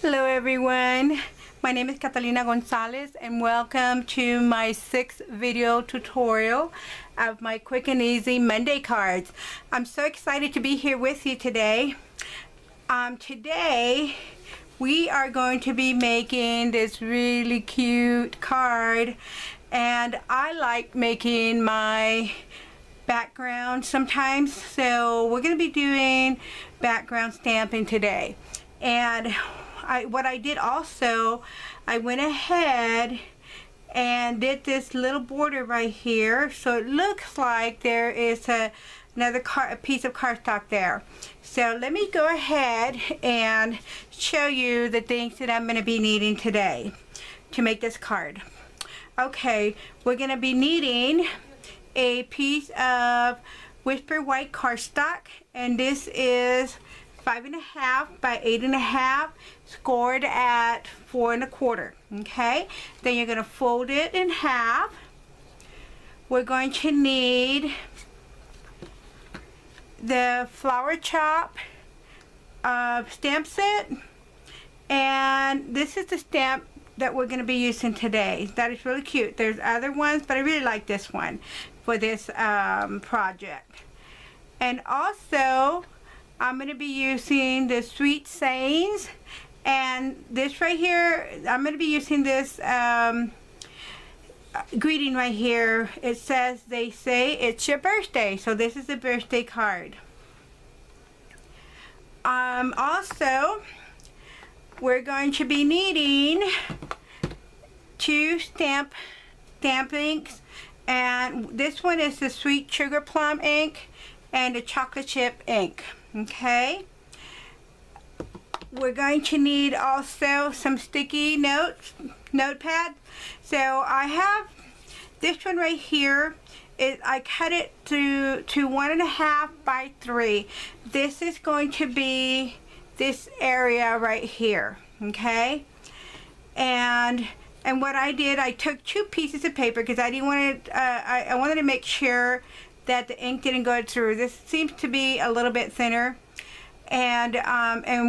Hello everyone, my name is Catalina Gonzalez and welcome to my 6th video tutorial of my quick and easy Monday cards. I'm so excited to be here with you today. Today we are going to be making this really cute card, and I like making my background sometimes, so we're going to be doing background stamping today. And what I did also, I went ahead and did this little border right here, so it looks like there is another piece of cardstock there. So let me go ahead and show you the things that I'm going to be needing today to make this card. Okay, we're going to be needing a piece of Whisper White cardstock, and this is 5.5 by 8.5, scored at 4 1/4. Okay, then you're going to fold it in half. We're going to need the flower chop stamp set, and this is the stamp that we're going to be using today. That is really cute. There's other ones, but I really like this one for this project. And also I'm going to be using the Sweet Sayings, and this right here, I'm going to be using this greeting right here. It says, "They say it's your birthday," so this is the birthday card. Also, we're going to be needing 2 stamp inks, and this one is the Sweet Sugar Plum ink and the Chocolate Chip ink. Okay, we're going to need also some sticky notepad. So I have this one right here. I cut it to 1.5 by 3. This is going to be this area right here. Okay, and what I did, I took 2 pieces of paper because I didn't want it. I wanted to make sure that the ink didn't go through. This seems to be a little bit thinner, and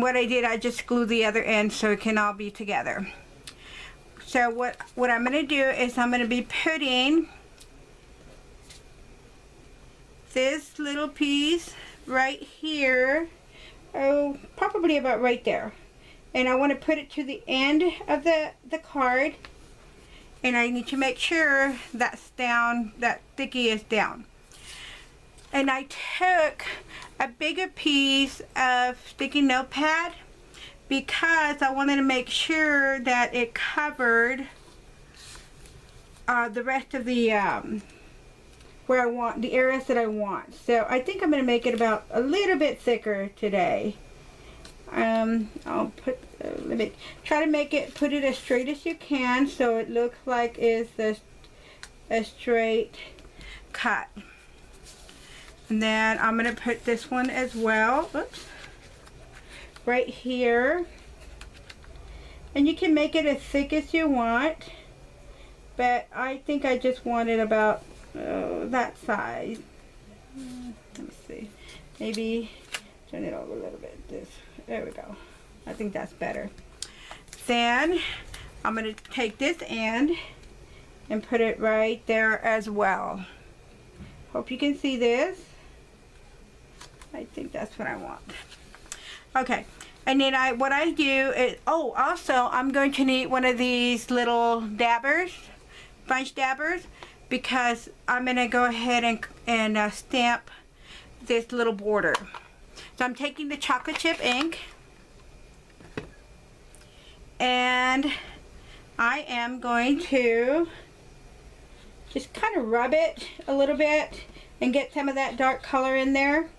what I did, I just glued the other end so it can all be together. So what I'm going to do is I'm going to be putting this little piece right here, probably about right there, and I want to put it to the end of the card, and I need to make sure that's down, that sticky is down. And I took a bigger piece of sticky notepad because I wanted to make sure that it covered the rest of the where I want, the areas that I want. So I think I'm going to make it about a little bit thicker today. I'll put let me try to put it as straight as you can, so it looks like it's a straight cut. And then I'm going to put this one as well, oops, right here. And you can make it as thick as you want, but I think I just want it about that size. Let me see, maybe turn it over a little bit. There we go. I think that's better. Then I'm going to take this end and put it right there as well. Hope you can see this. I think that's what I want. Okay, and then what I do is, also I'm going to need one of these little dabbers, sponge dabbers, because I'm going to go ahead and stamp this little border. So I'm taking the chocolate chip ink, and I am going to just kind of rub it a little bit and get some of that dark color in there.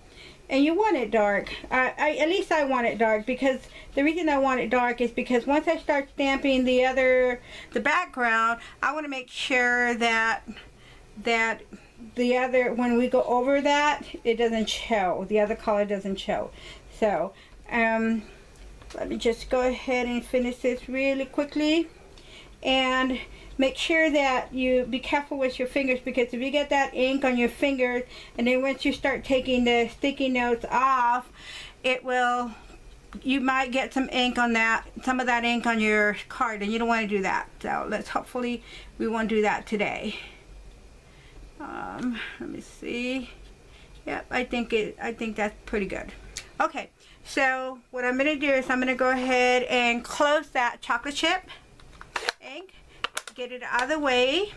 And you want it dark. At least I want it dark, because the reason I want it dark is because once I start stamping the background, I want to make sure that the other, when we go over that, it doesn't show. The other color doesn't show. So let me just go ahead and finish this really quickly. And make sure that you be careful with your fingers, because if you get that ink on your fingers and then once you start taking the sticky notes off, it will you might get some ink on that, some of that ink on your card, and you don't want to do that. So hopefully we won't do that today. Let me see. Yep, I think that's pretty good. Okay, so what I'm going to do is I'm going to go ahead and close that chocolate chip ink, get it out of the way,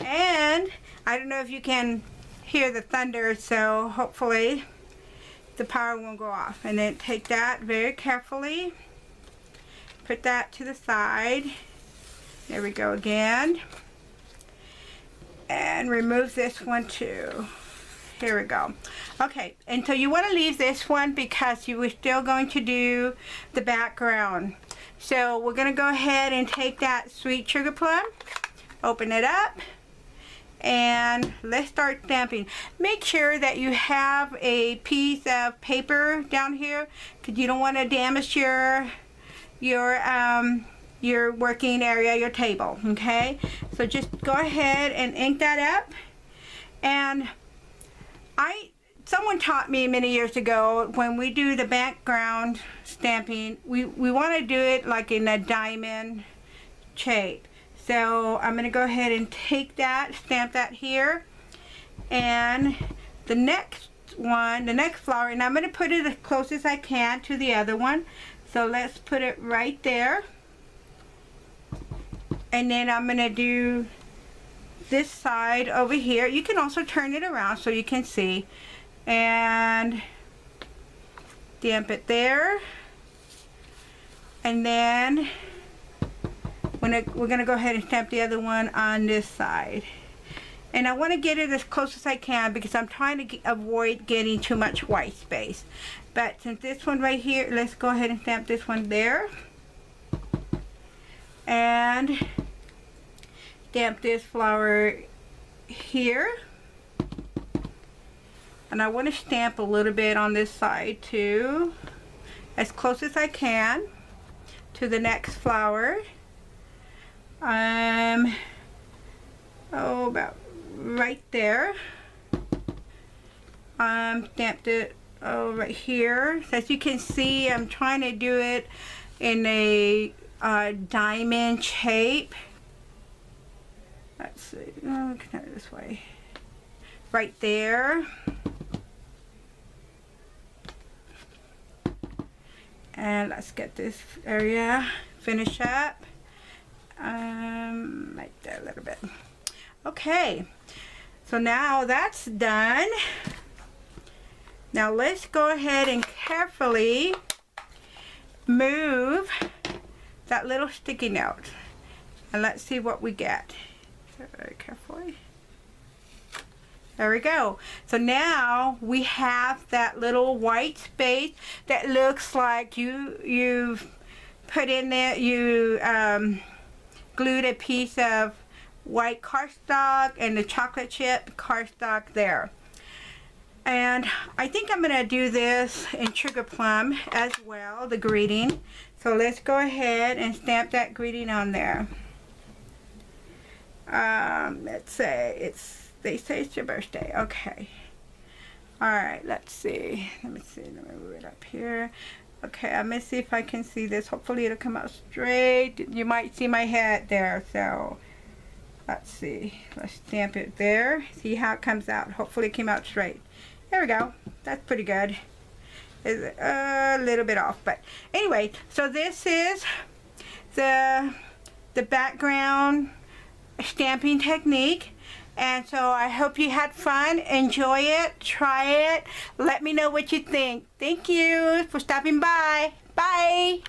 and I don't know if you can hear the thunder, so hopefully the power won't go off. And then take that very carefully, put that to the side. There we go again. And remove this one too. Here we go. Okay, and so you want to leave this one because you were still going to do the background. So we're going to go ahead and take that sweet sugar plum, open it up, and let's start stamping. Make sure that you have a piece of paper down here because you don't want to damage your working area, your table. Okay, so just go ahead and ink that up. And someone taught me many years ago, when we do the background stamping, we want to do it like in a diamond shape. So I'm going to go ahead and take that, stamp that here, and the next one, the next flower, and I'm going to put it as close as I can to the other one. So let's put it right there. And then I'm going to do this side over here. You can also turn it around so you can see. And stamp it there. And then we're going to go ahead and stamp the other one on this side. And I want to get it as close as I can because I'm trying to avoid getting too much white space. But since this one right here, let's go ahead and stamp this one there. And stamp this flower here. And I want to stamp a little bit on this side too, as close as I can to the next flower. About right there. Stamped it right here. So as you can see, I'm trying to do it in a diamond shape. Let's see. Oh, turn it this way. Right there. And let's get this area finished up. Right there a little bit. Okay, so now that's done. Now let's go ahead and carefully move that little sticky note, and let's see what we get. Very carefully. There we go. So now we have that little white space that looks like you've put in there, you glued a piece of white cardstock and the chocolate chip cardstock there. And I think I'm going to do this in sugar plum as well, the greeting. So let's go ahead and stamp that greeting on there. Let's say they say it's your birthday. Okay. Alright, let's see. Let me move it up here. Okay, I'm going to see if I can see this. Hopefully it'll come out straight. You might see my head there, so let's see. Let's stamp it there. See how it comes out. Hopefully it came out straight. There we go. That's pretty good. It's a little bit off, but anyway, so this is the background stamping technique. And so I hope you had fun. Enjoy it. Try it. Let me know what you think. Thank you for stopping by. Bye.